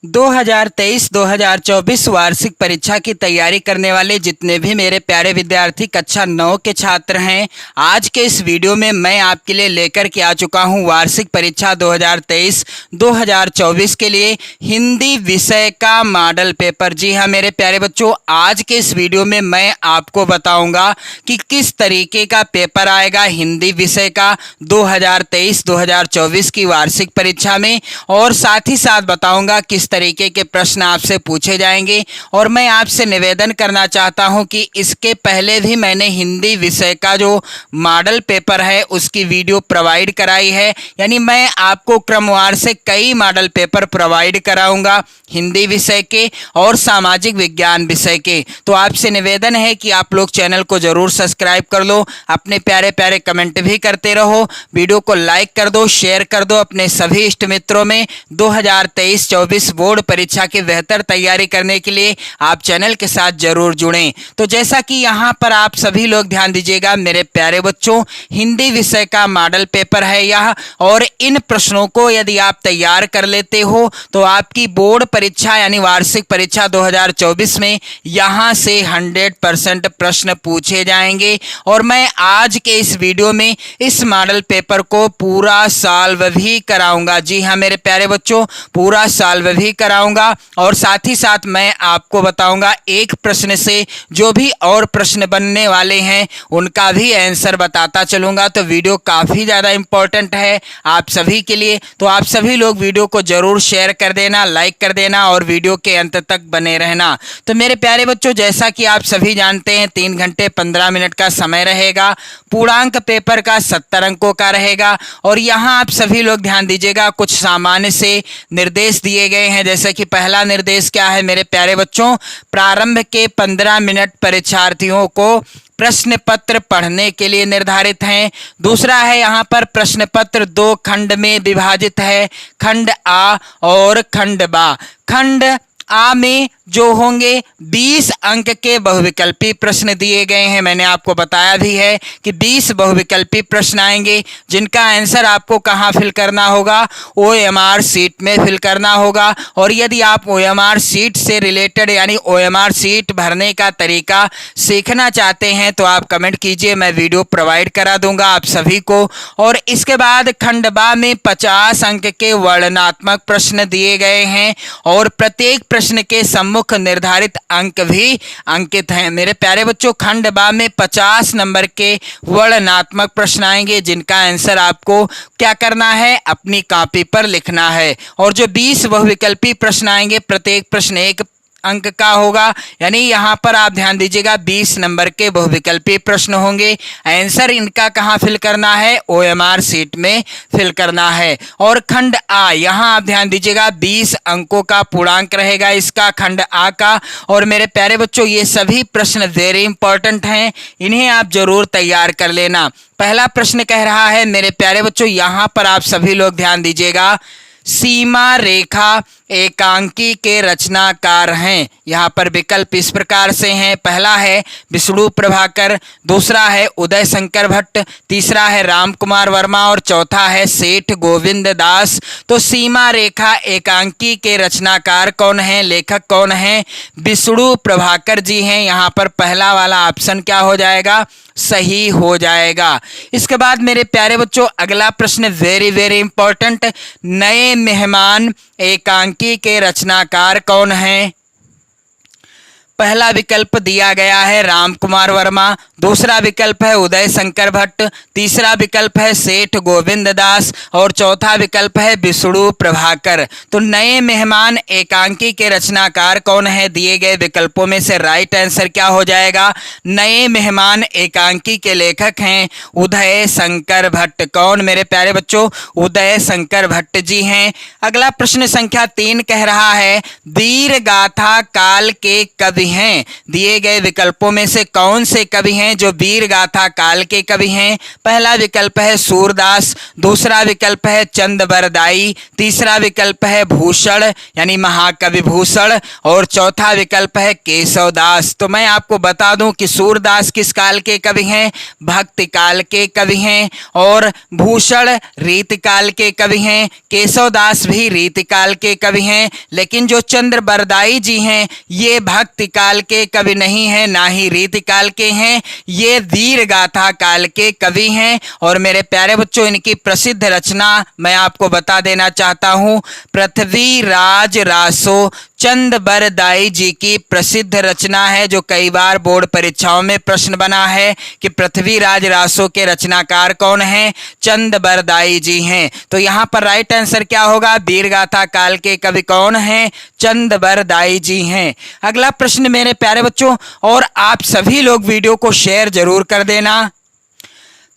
2023-2024 वार्षिक परीक्षा की तैयारी करने वाले जितने भी मेरे प्यारे विद्यार्थी कक्षा 9 के छात्र हैं, आज के इस वीडियो में मैं आपके लिए लेकर के आ चुका हूं वार्षिक परीक्षा 2023-2024 के लिए हिंदी विषय का मॉडल पेपर। जी हां मेरे प्यारे बच्चों, आज के इस वीडियो में मैं आपको बताऊंगा कि किस तरीके का पेपर आएगा हिंदी विषय का 2023-2024 की वार्षिक परीक्षा में, और साथ ही साथ बताऊंगा किस तरीके के प्रश्न आपसे पूछे जाएंगे। और मैं आपसे निवेदन करना चाहता हूं कि इसके पहले भी मैंने हिंदी विषय का जो मॉडल पेपर है उसकी वीडियो प्रोवाइड कराई है, यानी मैं आपको क्रमवार से कई मॉडल पेपर प्रोवाइड कराऊंगा हिंदी विषय के और सामाजिक विज्ञान विषय के। तो आपसे निवेदन है कि आप लोग चैनल को जरूर सब्सक्राइब कर लो, अपने प्यारे प्यारे कमेंट भी करते रहो, वीडियो को लाइक कर दो, शेयर कर दो अपने सभी इष्ट मित्रों में। 2023-24 बोर्ड परीक्षा की बेहतर तैयारी करने के लिए आप चैनल के साथ जरूर जुड़ें। तो जैसा कि यहाँ पर आप सभी लोग ध्यान दीजिएगा मेरे प्यारे बच्चों, हिंदी विषय का मॉडल पेपर है यह, और इन प्रश्नों को यदि आप तैयार कर लेते हो तो आपकी बोर्ड परीक्षा यानी वार्षिक परीक्षा 2024 में यहाँ से 100% प्रश्न पूछे जाएंगे। और मैं आज के इस वीडियो में इस मॉडल पेपर को पूरा सॉल्व भी कराऊंगा। जी हाँ मेरे प्यारे बच्चों, पूरा सॉल्व भी कराऊंगा, और साथ ही साथ मैं आपको बताऊंगा एक प्रश्न से जो भी और प्रश्न बनने वाले हैं उनका भी आंसर बताता चलूंगा। तो वीडियो काफी ज्यादा इंपॉर्टेंट है आप सभी के लिए, तो आप सभी लोग वीडियो को जरूर शेयर कर देना, लाइक कर देना और वीडियो के अंत तक बने रहना। तो मेरे प्यारे बच्चों, जैसा कि आप सभी जानते हैं 3 घंटे 15 मिनट का समय रहेगा, पूर्णांक पेपर का 70 अंकों का रहेगा। और यहाँ आप सभी लोग ध्यान दीजिएगा, कुछ सामान्य से निर्देश दिए गए हैं। जैसे कि पहला निर्देश क्या है मेरे प्यारे बच्चों, प्रारंभ के 15 मिनट परीक्षार्थियों को प्रश्न पत्र पढ़ने के लिए निर्धारित हैं। दूसरा है यहाँ पर प्रश्न पत्र 2 खंड में विभाजित है, खंड आ और खंड बा। खंड आ में जो होंगे 20 अंक के बहुविकल्पी प्रश्न दिए गए हैं। मैंने आपको बताया भी है कि 20 बहुविकल्पी प्रश्न आएंगे जिनका आंसर आपको कहाँ फिल करना होगा, OMR शीट में फिल करना होगा। और यदि आप OMR शीट से रिलेटेड यानी OMR शीट भरने का तरीका सीखना चाहते हैं तो आप कमेंट कीजिए, मैं वीडियो प्रोवाइड करा दूंगा आप सभी को। और इसके बाद खंड बा में 50 अंक के वर्णनात्मक प्रश्न दिए गए हैं और प्रत्येक प्रश्न के सम्मुख निर्धारित अंक भी अंकित हैं। मेरे प्यारे बच्चों, खंड बा में 50 नंबर के वर्णनात्मक प्रश्न आएंगे जिनका आंसर आपको क्या करना है, अपनी कॉपी पर लिखना है। और जो 20 बहुविकल्पी प्रश्न आएंगे प्रत्येक प्रश्न 1 अंक का होगा, यानी यहाँ पर आप ध्यान दीजिएगा 20 नंबर के बहुविकल्पी प्रश्न होंगे। आंसर इनका कहाँ फिल करना है, OMR शीट में फिल करना है। और खंड आ, यहाँ आप ध्यान दीजिएगा 20 अंकों का पूर्णांक रहेगा इसका, खंड आ का। और मेरे प्यारे बच्चों, ये सभी प्रश्न वेरी इंपॉर्टेंट हैं, इन्हें आप जरूर तैयार कर लेना। पहला प्रश्न कह रहा है मेरे प्यारे बच्चों, यहाँ पर आप सभी लोग ध्यान दीजिएगा, सीमा रेखा एकांकी के रचनाकार हैं। यहाँ पर विकल्प इस प्रकार से हैं, पहला है विष्णु प्रभाकर, दूसरा है उदय शंकर भट्ट, तीसरा है राम कुमार वर्मा और चौथा है सेठ गोविंद दास। तो सीमा रेखा एकांकी के रचनाकार कौन है, लेखक कौन है, विष्णु प्रभाकर जी हैं। यहाँ पर पहला वाला ऑप्शन क्या हो जाएगा, सही हो जाएगा। इसके बाद मेरे प्यारे बच्चों अगला प्रश्न वेरी वेरी इंपॉर्टेंट, नए मेहमान एकांकी के रचनाकार कौन हैं। पहला विकल्प दिया गया है राम कुमार वर्मा, दूसरा विकल्प है उदय शंकर भट्ट, तीसरा विकल्प है सेठ गोविंद दास और चौथा विकल्प है विष्णु प्रभाकर। तो नए मेहमान एकांकी के रचनाकार कौन है, दिए गए विकल्पों में से राइट आंसर क्या हो जाएगा, नए मेहमान एकांकी के लेखक हैं उदय शंकर भट्ट। कौन मेरे प्यारे बच्चों, उदय शंकर भट्ट जी हैं। अगला प्रश्न संख्या 3 कह रहा है, वीर गाथा काल के कवि हैं? दिए गए विकल्पों में से कौन से कवि हैं जो वीर गाथा काल के कवि हैं? पहला विकल्प है सूरदास, दूसरा विकल्प है चंद बरदाई, तीसरा विकल्प है भूषण यानी महाकवि भूषण और चौथा विकल्प है केशवदास। तो मैं आपको बता दूं कि सूरदास किस काल के कवि हैं? भक्ति काल के कवि हैं। और भूषण रीतिकाल के कवि हैं, केशवदास भी रीतिकाल के कवि हैं। लेकिन जो चंद्र बरदाई जी हैं ये भक्ति काल के कवि नहीं हैं, ना ही रीतिकाल के हैं, ये वीर गाथा काल के कवि हैं। और मेरे प्यारे बच्चों, इनकी प्रसिद्ध रचना मैं आपको बता देना चाहता हूँ। पृथ्वीराज रासो चंद बरदाई जी की प्रसिद्ध रचना है, जो कई बार बोर्ड परीक्षाओं में प्रश्न बना है कि पृथ्वीराज रासो के रचनाकार कौन हैं? चंद बरदाई जी हैं। तो यहाँ पर राइट आंसर क्या होगा? वीरगाथा काल के कवि कौन हैं? चंद बरदाई जी हैं। अगला प्रश्न मेरे प्यारे बच्चों, और आप सभी लोग वीडियो को शेयर जरूर कर देना।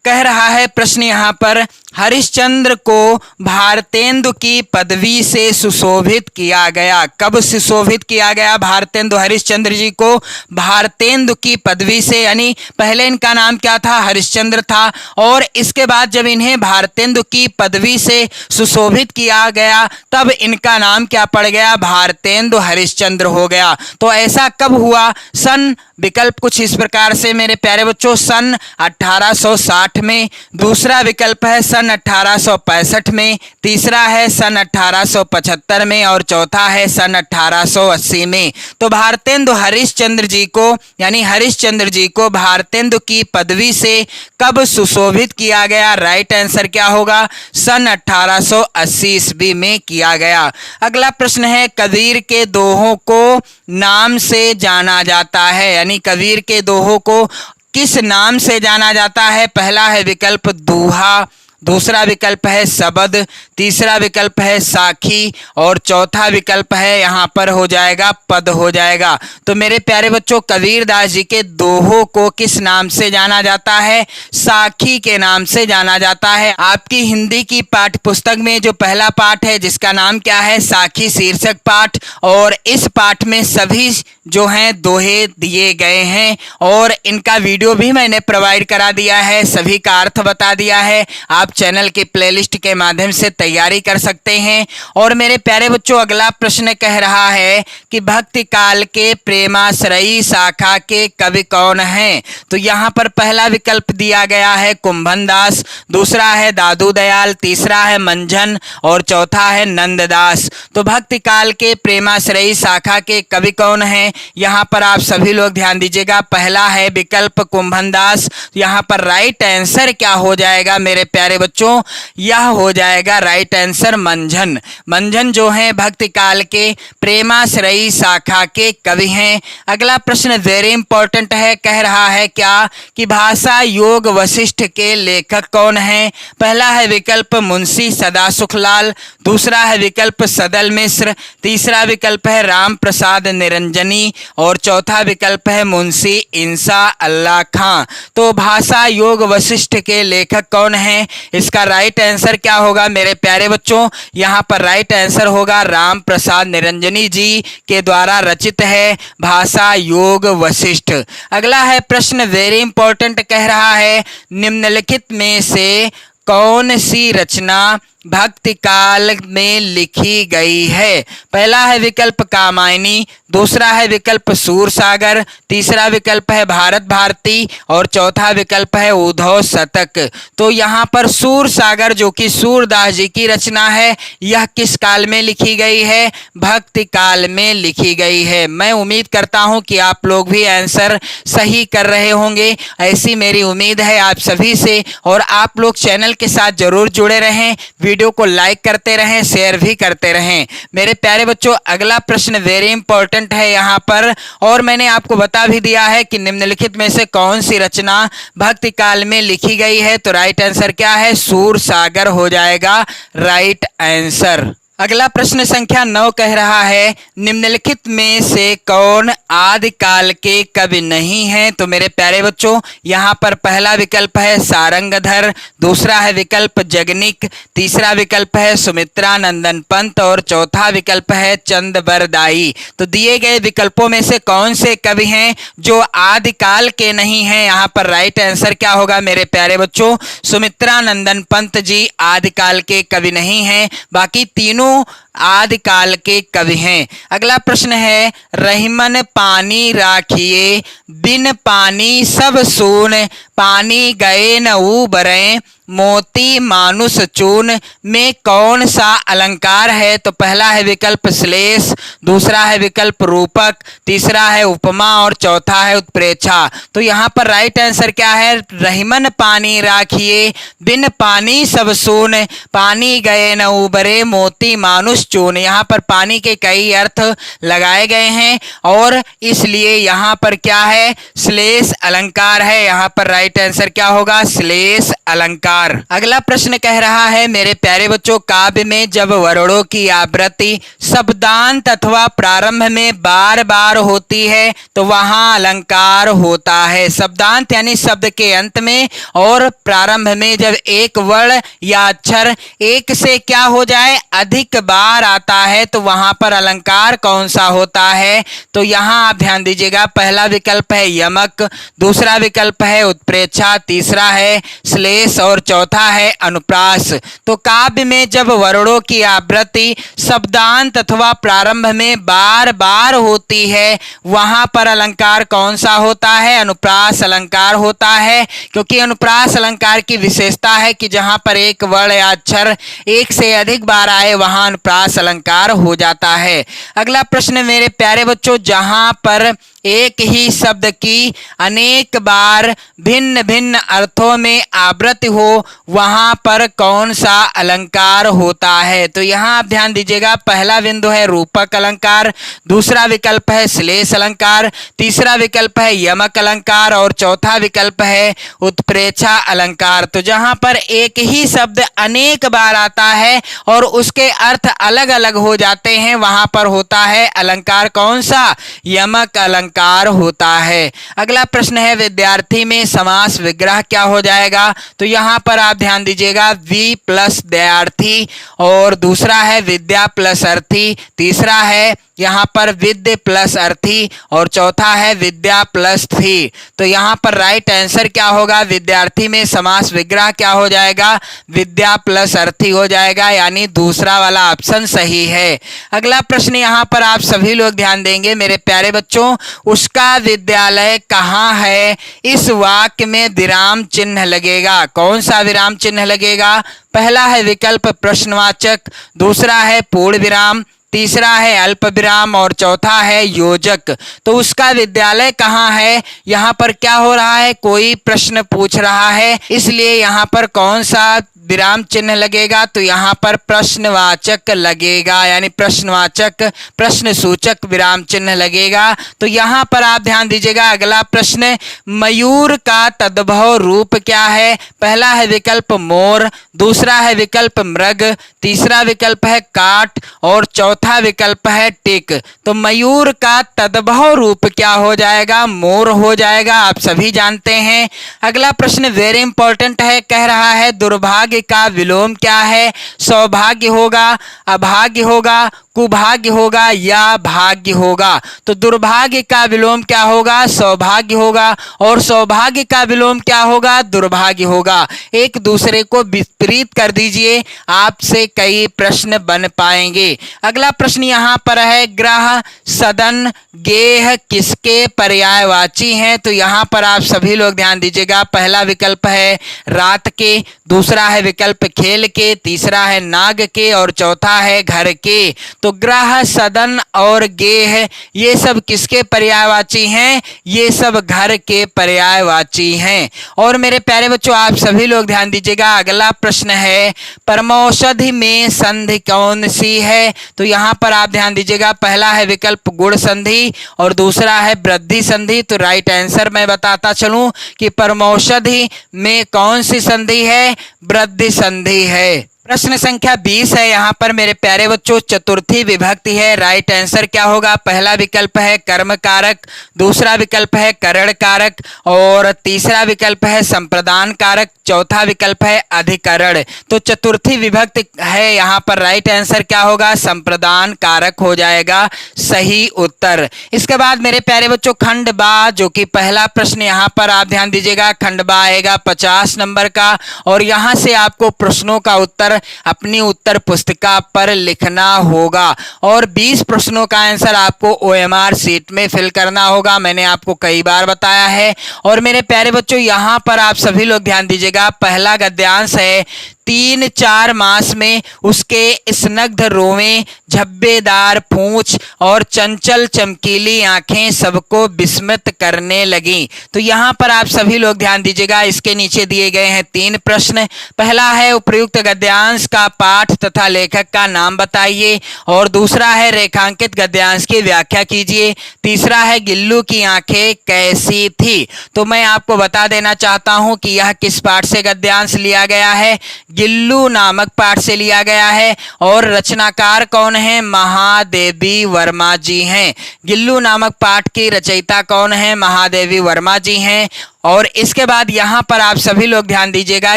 कह रहा है प्रश्न यहाँ पर, हरिश्चंद्र को भारतेंदु की पदवी से सुशोभित किया गया। कब सुशोभित किया गया भारतेंदु हरिश्चंद्र जी को? भारतेंदु की पदवी से, यानी पहले इनका नाम क्या था? हरिश्चंद्र था, और इसके बाद जब इन्हें भारतेंदु की पदवी से सुशोभित किया गया तब इनका नाम क्या पड़ गया? भारतेंदु हरिश्चंद्र हो गया। तो ऐसा कब हुआ? सन, विकल्प कुछ इस प्रकार से मेरे प्यारे बच्चों, सन 1860 में, दूसरा विकल्प है सन 1865 में, तीसरा है सन 1875 में और चौथा है सन 1880 में। तो भारतेंदु हरिश्चंद्र जी को, यानी हरिश्चंद्र जी को भारतेंदु की पदवी से कब सुशोभित किया गया? राइट आंसर क्या होगा? सन 1880 ईस्वी में किया गया। अगला प्रश्न है, कबीर के दोहों को नाम से जाना जाता है, यानी कबीर के दोहों को किस नाम से जाना जाता है? पहला है विकल्प दोहा, दूसरा विकल्प है शबद, तीसरा विकल्प है साखी और चौथा विकल्प है यहाँ पर हो जाएगा पद हो जाएगा। तो मेरे प्यारे बच्चों, कबीरदास जी के दोहों को किस नाम से जाना जाता है? साखी के नाम से जाना जाता है। आपकी हिंदी की पाठ्य पुस्तक में जो पहला पाठ है जिसका नाम क्या है? साखी शीर्षक पाठ, और इस पाठ में सभी जो हैं दोहे दिए गए हैं और इनका वीडियो भी मैंने प्रोवाइड करा दिया है, सभी का अर्थ बता दिया है। आप चैनल के प्लेलिस्ट के माध्यम से तैयारी कर सकते हैं। और मेरे प्यारे बच्चों, अगला प्रश्न कह रहा है कि भक्ति काल के प्रेमाश्रयी शाखा के कवि कौन हैं? तो यहाँ पर पहला विकल्प दिया गया है कुंभन दास, दूसरा है दादू दयाल, तीसरा है मंझन और चौथा है नंददास। तो भक्ति काल के प्रेमाश्रयी शाखा के कवि कौन हैं? यहाँ पर आप सभी लोग ध्यान दीजिएगा, पहला है विकल्प कुंभन दास। यहाँ पर राइट आंसर क्या हो जाएगा मेरे प्यारे बच्चों? यह हो जाएगा राइट आंसर मंझन। मंझन जो है भक्ति काल के प्रेमाश्रयी शाखा के कवि हैं। अगला प्रश्न वेरी इंपॉर्टेंट है, कह रहा है क्या कि भाषा योग वशिष्ठ के लेखक कौन हैं? पहला है विकल्प मुंशी सदा सुखलाल, दूसरा है विकल्प सदल मिश्र, तीसरा विकल्प है राम प्रसाद निरंजनी और चौथा विकल्प है मुंशी इंसा अल्लाह खां। तो भाषा योग वशिष्ठ के लेखक कौन हैं? इसका राइट आंसर क्या होगा मेरे प्यारे बच्चों? यहाँ पर राइट आंसर होगा राम प्रसाद निरंजनी जी के द्वारा रचित है भाषा योग वशिष्ठ। अगला है प्रश्न वेरी इंपॉर्टेंट, कह रहा है निम्नलिखित में से कौन सी रचना भक्ति काल में लिखी गई है? पहला है विकल्प कामायनी, दूसरा है विकल्प सूरसागर, तीसरा विकल्प है भारत भारती और चौथा विकल्प है उद्धव शतक। तो यहाँ पर सूरसागर जो कि सूरदास जी की रचना है, यह किस काल में लिखी गई है? भक्ति काल में लिखी गई है। मैं उम्मीद करता हूँ कि आप लोग भी आंसर सही कर रहे होंगे, ऐसी मेरी उम्मीद है आप सभी से। और आप लोग चैनल के साथ जरूर जुड़े रहें, वीडियो को लाइक करते रहें, शेयर भी करते रहें। मेरे प्यारे बच्चों, अगला प्रश्न वेरी इंपॉर्टेंट है यहाँ पर, और मैंने आपको बता भी दिया है कि निम्नलिखित में से कौन सी रचना भक्ति काल में लिखी गई है। तो राइट आंसर क्या है? सूरसागर हो जाएगा राइट आंसर। अगला प्रश्न संख्या 9 कह रहा है, निम्नलिखित में से कौन आदिकाल के कवि नहीं है? तो मेरे प्यारे बच्चों, यहाँ पर पहला विकल्प है सारंगधर, दूसरा है विकल्प जगनिक, तीसरा विकल्प है सुमित्रा नंदन पंत और चौथा विकल्प है चंद बरदाई। तो दिए गए विकल्पों में से कौन से कवि हैं जो आदिकाल के नहीं हैं? यहाँ पर राइट आंसर क्या होगा मेरे प्यारे बच्चों? सुमित्रा नंदन पंत जी आदिकाल के कवि नहीं हैं, बाकी तीनों आदिकाल के कवि हैं। अगला प्रश्न है, रहीमन पानी राखिए बिन पानी सब सून, पानी गए न उबरें मोती मानुष चून में कौन सा अलंकार है? तो पहला है विकल्प श्लेष, दूसरा है विकल्प रूपक, तीसरा है उपमा और चौथा है उत्प्रेक्षा। तो यहाँ पर राइट आंसर क्या है? रहीमन पानी राखिए बिन पानी सब सून, पानी गए न उबरे मोती मानुष चून। यहाँ पर पानी के कई अर्थ लगाए गए हैं और इसलिए यहाँ पर क्या है? श्लेष अलंकार है। यहाँ पर राइट आंसर क्या होगा? श्लेष अलंकार। अगला प्रश्न कह रहा है, मेरे प्यारे बच्चों, काव्य में जब वर्णों की आवृत्ति शब्दांत अथवा प्रारंभ में बार बार होती है तो वहां अलंकार होता है। शब्दांत यानी शब्द के अंत में और प्रारंभ में जब एक वर्ण या अक्षर एक से क्या हो जाए? अधिक बार आता है तो वहां पर अलंकार कौन सा होता है? तो यहाँ आप ध्यान दीजिएगा, पहला विकल्प है यमक, दूसरा विकल्प है उत्प्रेक्षा, तीसरा है श्लेष और चौथा है अनुप्रास। तो काव्य में जब वर्णों की आवृत्ति शब्दांत अथवा प्रारंभ में बार बार होती है वहां पर अलंकार कौन सा होता है? अनुप्रास अलंकार होता है, क्योंकि अनुप्रास अलंकार की विशेषता है कि जहां पर एक वर्ण या अक्षर एक से अधिक बार आए वहां अनुप्रास अलंकार हो जाता है। अगला प्रश्न मेरे प्यारे बच्चों, जहां पर एक ही शब्द की अनेक बार भिन्न भिन्न अर्थों में आवृत्ति हो वहां पर कौन सा अलंकार होता है? तो यहाँ आप ध्यान दीजिएगा, पहला बिंदु है रूपक अलंकार, दूसरा विकल्प है श्लेष अलंकार, तीसरा विकल्प है यमक अलंकार और चौथा विकल्प है उत्प्रेक्षा अलंकार। तो जहां पर एक ही शब्द अनेक बार आता है और उसके अर्थ अलग अलग हो जाते हैं वहां पर होता है अलंकार कौन सा? यमक अलंकार होता है। अगला प्रश्न है, विद्यार्थी में समास विग्रह क्या हो जाएगा? तो यहाँ पर आप ध्यान दीजिएगा, वी प्लस दयार्थी और दूसरा है विद्या प्लस अर्थी, तीसरा है यहाँ पर विद्य प्लस अर्थी और चौथा है विद्या प्लस थी। तो यहाँ पर राइट आंसर क्या होगा? विद्यार्थी में समास विग्रह क्या हो जाएगा? विद्या प्लस अर्थी हो जाएगा, यानी दूसरा वाला ऑप्शन सही है। अगला प्रश्न यहाँ पर आप सभी लोग ध्यान देंगे मेरे प्यारे बच्चों, उसका विद्यालय कहाँ है? इस वाक्य में विराम चिन्ह लगेगा। कौन सा विराम चिन्ह लगेगा? पहला है विकल्प प्रश्नवाचक, दूसरा है पूर्ण विराम, तीसरा है अल्प विराम और चौथा है योजक। तो उसका विद्यालय कहाँ है? यहाँ पर क्या हो रहा है? कोई प्रश्न पूछ रहा है, इसलिए यहाँ पर कौन सा विराम चिन्ह लगेगा? तो यहाँ पर प्रश्नवाचक लगेगा, यानी प्रश्नवाचक प्रश्न सूचक विराम चिन्ह लगेगा। तो यहाँ पर आप ध्यान दीजिएगा, अगला प्रश्न, मयूर का तद्भव रूप क्या है? पहला है विकल्प मोर, दूसरा है विकल्प मृग, तीसरा विकल्प है काट और चौथा विकल्प है टिक। तो मयूर का तद्भव रूप क्या हो जाएगा? मोर हो जाएगा, आप सभी जानते हैं। अगला प्रश्न वेरी इंपॉर्टेंट है, कह रहा है दुर्भाग्य का विलोम क्या है? सौभाग्य होगा, अभाग्य होगा, कुभाग्य होगा या भाग्य होगा? तो दुर्भाग्य का विलोम क्या होगा? सौभाग्य होगा और सौभाग्य का विलोम क्या होगा? दुर्भाग्य होगा। एक दूसरे को विपरीत कर दीजिए, आपसे कई प्रश्न बन पाएंगे। अगला प्रश्न यहाँ पर है, ग्रह सदन गेह किसके पर्यायवाची हैं? तो यहाँ पर आप सभी लोग ध्यान दीजिएगा, पहला विकल्प है रात के, दूसरा है विकल्प खेल के, तीसरा है नाग के और चौथा है घर के। तो ग्रह सदन और गेह ये सब किसके पर्यायवाची हैं? ये सब घर के पर्यायवाची हैं। और मेरे प्यारे बच्चों आप सभी लोग ध्यान दीजिएगा, अगला प्रश्न है, परमौषधि में संधि कौन सी है? तो यहाँ पर आप ध्यान दीजिएगा, पहला है विकल्प गुण संधि और दूसरा है वृद्धि संधि। तो राइट आंसर मैं बताता चलूं कि परमौषधि में कौन सी संधि है? वृद्धि संधि है। प्रश्न संख्या 20 है यहाँ पर मेरे प्यारे बच्चों, चतुर्थी विभक्ति है। राइट आंसर क्या होगा? पहला विकल्प है कर्म कारक, दूसरा विकल्प है करण कारक और तीसरा विकल्प है संप्रदान कारक, चौथा विकल्प है अधिकरण। तो चतुर्थी विभक्ति है यहाँ पर। राइट आंसर क्या होगा? संप्रदान कारक हो जाएगा सही उत्तर। इसके बाद मेरे प्यारे बच्चों खंड बा, जो कि पहला प्रश्न यहाँ पर आप ध्यान दीजिएगा, खंड बा आएगा 50 नंबर का और यहाँ से आपको प्रश्नों का उत्तर अपनी उत्तर पुस्तिका पर लिखना होगा और 20 प्रश्नों का आंसर आपको OMR शीट में फिल करना होगा। मैंने आपको कई बार बताया है। और मेरे प्यारे बच्चों यहाँ पर आप सभी लोग ध्यान दीजिएगा, पहला गद्यांश है 3-4 मास में उसके स्नग्ध रोवें, झब्बेदार पूंछ और चंचल चमकीली आंखें सबको विस्मित करने लगी। तो यहाँ पर आप सभी लोग ध्यान दीजिएगा, इसके नीचे दिए गए हैं 3 प्रश्न। पहला है उपयुक्त गद्यांश का पाठ तथा लेखक का नाम बताइए और दूसरा है रेखांकित गद्यांश की व्याख्या कीजिए, तीसरा है गिल्लू की आंखें कैसी थी। तो मैं आपको बता देना चाहता हूं कि यह किस पाठ से गद्यांश लिया गया है? गिल्लू नामक पाठ से लिया गया है और रचनाकार कौन है? महादेवी वर्मा जी हैं। गिल्लू नामक पाठ की रचयिता कौन है? महादेवी वर्मा जी हैं। और इसके बाद यहाँ पर आप सभी लोग ध्यान दीजिएगा,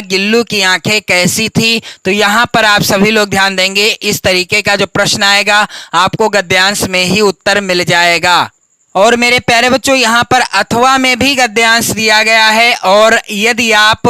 गिल्लू की आंखें कैसी थी। तो यहाँ पर आप सभी लोग ध्यान देंगे, इस तरीके का जो प्रश्न आएगा आपको गद्यांश में ही उत्तर मिल जाएगा। और मेरे प्यारे बच्चों यहाँ पर अथवा में भी गद्यांश दिया गया है और यदि आप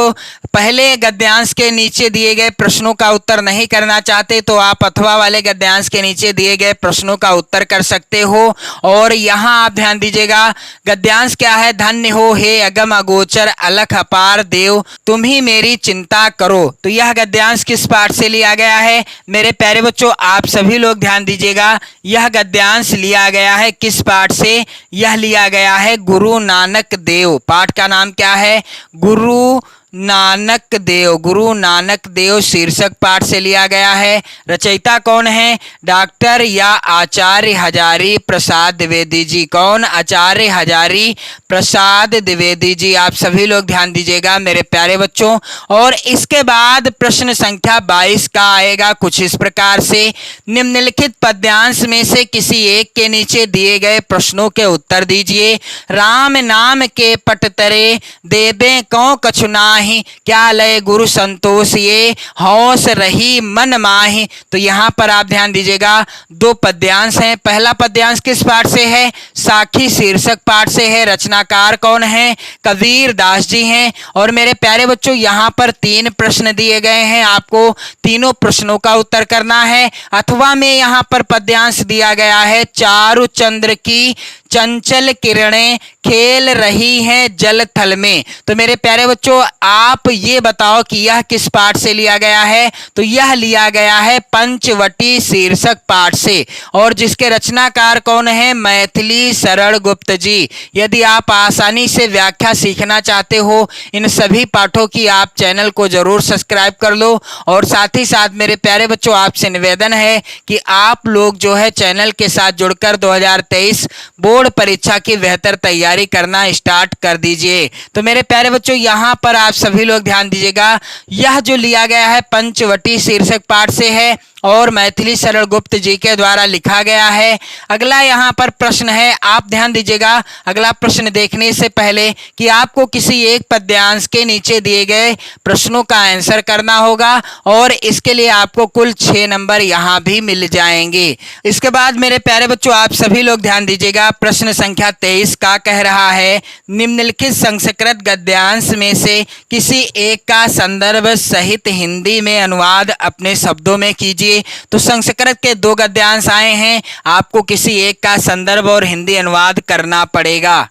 पहले गद्यांश के नीचे दिए गए प्रश्नों का उत्तर नहीं करना चाहते तो आप अथवा वाले गद्यांश के नीचे दिए गए प्रश्नों का उत्तर कर सकते हो। और यहाँ आप ध्यान दीजिएगा, गद्यांश क्या है? धन्य हो हे अगम अगोचर अलख अपार देव, तुम ही मेरी चिंता करो। तो यह गद्यांश किस पाठ से लिया गया है? मेरे प्यारे बच्चों आप सभी लोग ध्यान दीजिएगा, यह गद्यांश लिया गया है किस पाठ से? यह लिया गया है गुरु नानक देव। पाठ का नाम क्या है? गुरु नानक देव। गुरु नानक देव शीर्षक पाठ से लिया गया है। रचयिता कौन है? डॉक्टर या आचार्य हजारी प्रसाद द्विवेदी जी। कौन? आचार्य हजारी प्रसाद द्विवेदी जी। आप सभी लोग ध्यान दीजिएगा मेरे प्यारे बच्चों। और इसके बाद प्रश्न संख्या 22 का आएगा कुछ इस प्रकार से, निम्नलिखित पद्यांश में से किसी एक के नीचे दिए गए प्रश्नों के उत्तर दीजिए। राम नाम के पटतरे देबे कौ कछुना, क्या लय गुरु संतोष ये हौस रही मन माही। तो यहाँ पर आप ध्यान दीजिएगा, 2 पद्यांश हैं। पहला पद्यांश किस पाठ से है? साखी शीर्षक पाठ से है। रचनाकार कौन है? कबीर दास जी हैं। और मेरे प्यारे बच्चों यहाँ पर 3 प्रश्न दिए गए हैं, आपको तीनों प्रश्नों का उत्तर करना है। अथवा में यहाँ पर पद्यांश दिया गया है, चारु चंद्र की चंचल किरणें खेल रही हैं जल थल में। तो मेरे प्यारे बच्चों आप ये बताओ कि यह किस पाठ से लिया गया है? तो यह लिया गया है पंचवटी शीर्षक पाठ से और जिसके रचनाकार कौन है? मैथिली शरण गुप्त जी। यदि आप आसानी से व्याख्या सीखना चाहते हो इन सभी पाठों की, आप चैनल को जरूर सब्सक्राइब कर लो। और साथ ही साथ मेरे प्यारे बच्चों आपसे निवेदन है कि आप लोग जो है चैनल के साथ जुड़कर 2023 बोर्ड परीक्षा की बेहतर तैयारी करना स्टार्ट कर दीजिए। तो मेरे प्यारे बच्चों यहाँ पर आप सभी लोग ध्यान दीजिएगा, यह जो लिया गया है पंचवटी शीर्षक पाठ से है और मैथिली शरण गुप्त जी के द्वारा लिखा गया है। अगला यहाँ पर प्रश्न है, आप ध्यान दीजिएगा अगला प्रश्न देखने से पहले कि आपको किसी एक पद्यांश के नीचे दिए गए प्रश्नों का आंसर करना होगा और इसके लिए आपको कुल 6 नंबर यहाँ भी मिल जाएंगे। इसके बाद मेरे प्यारे बच्चों आप सभी लोग ध्यान दीजिएगा, प्रश्न संख्या 23 का कह रहा है, निम्नलिखित संस्कृत गद्यांश में से किसी एक का संदर्भ सहित हिंदी में अनुवाद अपने शब्दों में कीजिए। तो संस्कृत के 2 गद्यांश आए हैं, आपको किसी एक का संदर्भ और हिंदी अनुवाद करना पड़ेगा।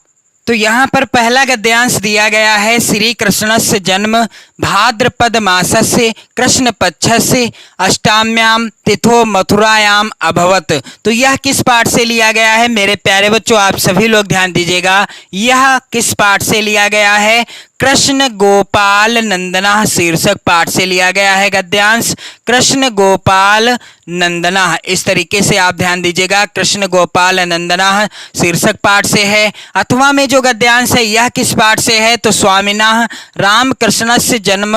तो यहाँ पर पहला गद्यांश दिया गया है, श्री कृष्णस्य जन्म भाद्रपद मासस्य कृष्ण पक्षस्य अष्टाम्याम तिथो मथुरायाम अभवत। तो यह किस पाठ से लिया गया है? मेरे प्यारे बच्चों आप सभी लोग ध्यान दीजिएगा, यह किस पाठ से लिया गया है? कृष्ण गोपाल नंदना शीर्षक पाठ से लिया गया है गद्यांश, कृष्ण गोपाल नंदना। इस तरीके से आप ध्यान दीजिएगा, कृष्ण गोपाल नंदना शीर्षक पाठ से है। अथवा में जो गद्यांश है यह किस पाठ से है? तो स्वामिना रामकृष्णस्य जन्म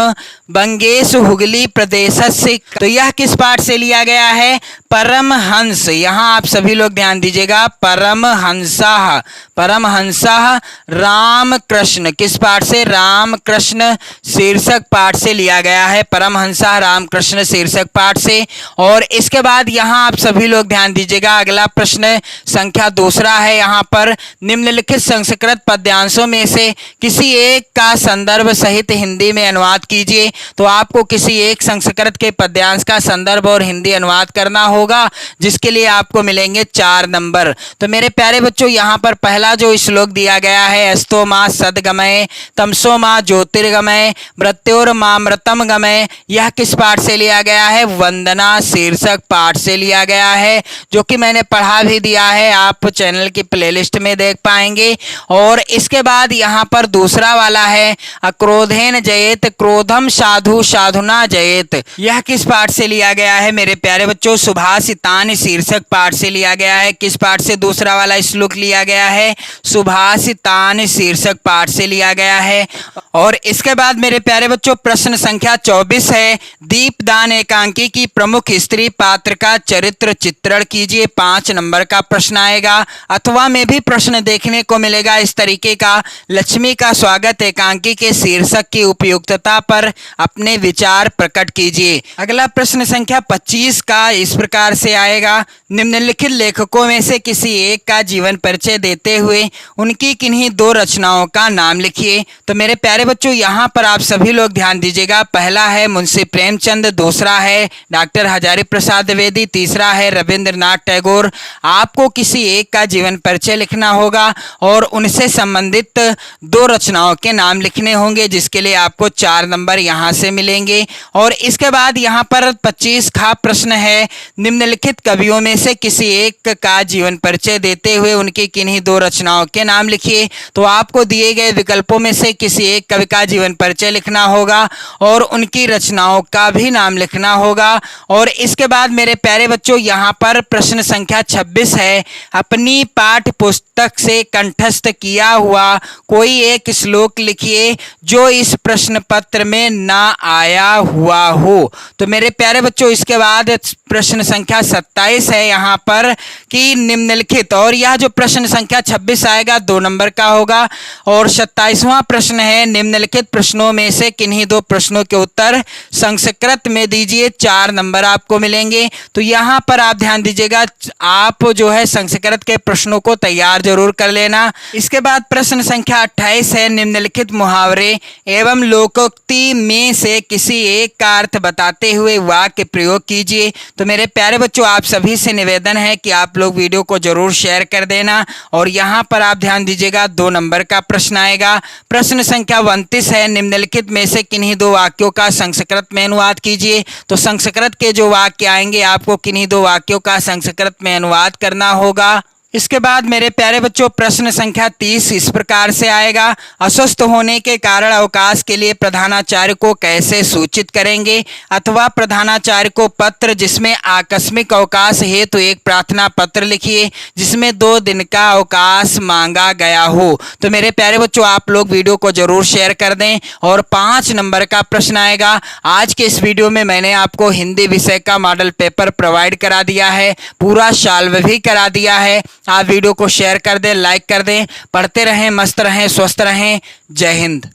बंगेश हुगली प्रदेश से। तो यह किस पाठ से लिया गया है? परमहंस। यहाँ आप सभी लोग ध्यान दीजिएगा, परमहंसः, परमहंसः रामकृष्ण, किस पाठ से? रामकृष्ण शीर्षक पाठ से लिया गया है, परमहंसः रामकृष्ण शीर्षक पाठ से। और इसके बाद यहाँ आप सभी लोग ध्यान दीजिएगा, अगला प्रश्न संख्या दूसरा है। यहाँ पर निम्नलिखित संस्कृत पद्यांशों में से किसी एक का संदर्भ सहित हिंदी में अनुवाद कीजिए। तो आपको किसी एक संस्कृत के पद्यांश का संदर्भ और हिंदी अनुवाद करना होगा, जिसके लिए आपको मिलेंगे 4 नंबर। तो मेरे प्यारे बच्चों, यहाँ पर पहला जो श्लोक दिया गया है, अस्तो माँ सद्गमय तमसो माँ ज्योतिर्गमय मृत्योर्मामृतम गमय, यह किस पाठ से लिया गया है? वंदना शीर्षक पाठ से लिया गया है, जो कि मैंने पढ़ा भी दिया है, आप चैनल की प्लेलिस्ट में देख पाएंगे। और इसके बाद यहाँ पर दूसरा वाला है, अक्रोधेन जयेत क्रोधम साधु साधुना जयेत, यह किस पाठ से लिया गया है? मेरे प्यारे बच्चों, सुभाषितान शीर्षक पाठ से लिया गया है। किस पाठ से दूसरा वाला श्लोक लिया गया है? सुभाषितान शीर्षक पाठ से लिया गया है। और इसके बाद मेरे प्यारे बच्चों, प्रश्न संख्या 24 है, दीपदान एकांकी की प्रमुख स्त्री पात्र का चरित्र चित्रण कीजिए। 5 नंबर का प्रश्न आएगा। अथवा में भी प्रश्न देखने को मिलेगा इस तरीके का, लक्ष्मी का स्वागत एकांकी के शीर्षक की उपयुक्तता पर अपने विचार प्रकट कीजिए। अगला प्रश्न संख्या 25 का इस प्रकार से आएगा, निम्नलिखित लेखकों में से किसी एक का जीवन परिचय देते हुए उनकी किन्हीं 2 रचनाओं का नाम लिखिए। तो मेरे प्यारे बच्चों, यहाँ पर आप सभी लोग ध्यान दीजिएगा, पहला है मुंशी प्रेमचंद, दूसरा है डॉक्टर हजारी प्रसाद द्विवेदी, तीसरा है रविंद्रनाथ टैगोर। आपको किसी एक का जीवन परिचय लिखना होगा और उनसे संबंधित 2 रचनाओं के नाम लिखने होंगे, जिसके लिए आपको 4 नंबर यहाँ से मिलेंगे। और इसके बाद यहाँ पर 25 का प्रश्न है, निम्नलिखित कवियों में से किसी एक का जीवन परिचय देते हुए उनकी किन्हीं 2 रचनाओं के नाम लिखिए। तो आपको दिए गए विकल्पों में से किसी एक कवि का जीवन परिचय लिखना होगा और उनकी रचनाओं का भी नाम लिखना होगा। और इसके बाद मेरे प्यारे बच्चों, यहाँ पर प्रश्न संख्या 26 है, अपनी पाठ्य पुस्तक से कंठस्थ किया हुआ कोई एक श्लोक लिखिए जो इस प्रश्न पत्र में ना आया हुआ हो। तो मेरे प्यारे बच्चों, इसके बाद प्रश्न संख्या 27 है यहाँ पर कि निम्नलिखित, और यह जो प्रश्न संख्या 26 आएगा 2 नंबर का होगा। और 27वां प्रश्न है, निम्नलिखित प्रश्नों में से किन्हीं 2 प्रश्नों के उत्तर संस्कृत में दीजिए, 4 नंबर आपको मिलेंगे। तो यहाँ पर आप ध्यान दीजिएगा, आप जो है संस्कृत के प्रश्नों को तैयार जरूर कर लेना। इसके बाद प्रश्न संख्या 28 है, निम्नलिखित मुहावरे एवं लोकोक्ति में से किसी एक का अर्थ बताते हुए वाक्य प्रयोग कीजिए। तो मेरे प्यारे बच्चों, आप सभी से निवेदन है कि आप लोग वीडियो को जरूर शेयर कर देना। और यहाँ पर आप ध्यान दीजिएगा, 2 नंबर का प्रश्न आएगा। प्रश्न संख्या 29 है, निम्नलिखित में से किन्हीं 2 वाक्यों का संस्कृत में अनुवाद कीजिए। तो संस्कृत के जो वाक्य आएंगे, आपको किन्हीं 2 वाक्यों का संस्कृत में अनुवाद करना होगा। इसके बाद मेरे प्यारे बच्चों, प्रश्न संख्या 30 इस प्रकार से आएगा, अस्वस्थ होने के कारण अवकाश के लिए प्रधानाचार्य को कैसे सूचित करेंगे। अथवा प्रधानाचार्य को पत्र जिसमें आकस्मिक अवकाश हेतु एक प्रार्थना पत्र लिखिए जिसमें 2 दिन का अवकाश मांगा गया हो। तो मेरे प्यारे बच्चों, आप लोग वीडियो को जरूर शेयर कर दें। और 5 नंबर का प्रश्न आएगा। आज के इस वीडियो में मैंने आपको हिंदी विषय का मॉडल पेपर प्रोवाइड करा दिया है, पूरा सॉल्व भी करा दिया है। आप वीडियो को शेयर कर दें, लाइक कर दें। पढ़ते रहें, मस्त रहें, स्वस्थ रहें। जय हिंद।